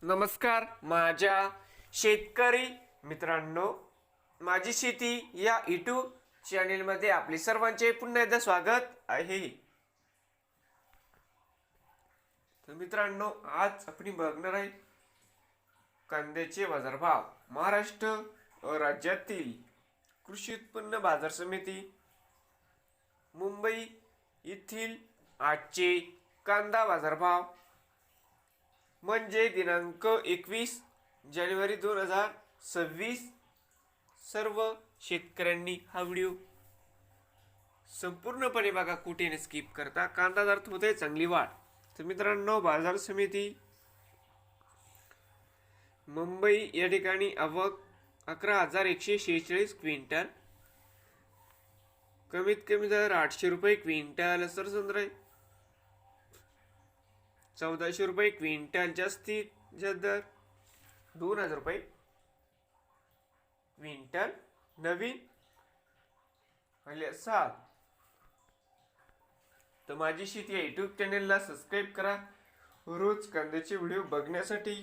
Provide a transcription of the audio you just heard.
नमस्कार माझ्या शेतकरी मित्रांनो, माझी शेती या यूट्यूब चॅनेलमध्ये आपले सर्वांचे पुन्हा एकदा स्वागत आहे. तर मित्रांनो, आज आपण बघणार आहे कांद्याचे बाजारभाव. महाराष्ट्र राज्यातील कृषी उत्पन्न बाजार समिती मुंबई येथील आजचे कांदा बाजारभाव म्हणजे दिनांक 21 जानेवारी 2026. सर्व शेतकऱ्यांनी हा व्हिडिओ संपूर्णपणे बघा, कुठे न स्किप करता. कांदा दरात होते चांगली वाढ. तर मित्रांनो, बाजार समिती मुंबई या ठिकाणी आवक 11,146 क्विंटल, कमीत कमी दर 800 रुपये क्विंटल. सरसंद्र 1400 रुपये क्विंटल. जास्तीत जास्त दर 2,000 रुपये क्विंटल. नवीन असाल तर माझी शेती या यूट्यूब चॅनेलला सबस्क्राईब करा रोज कांद्याचे व्हिडिओ बघण्यासाठी.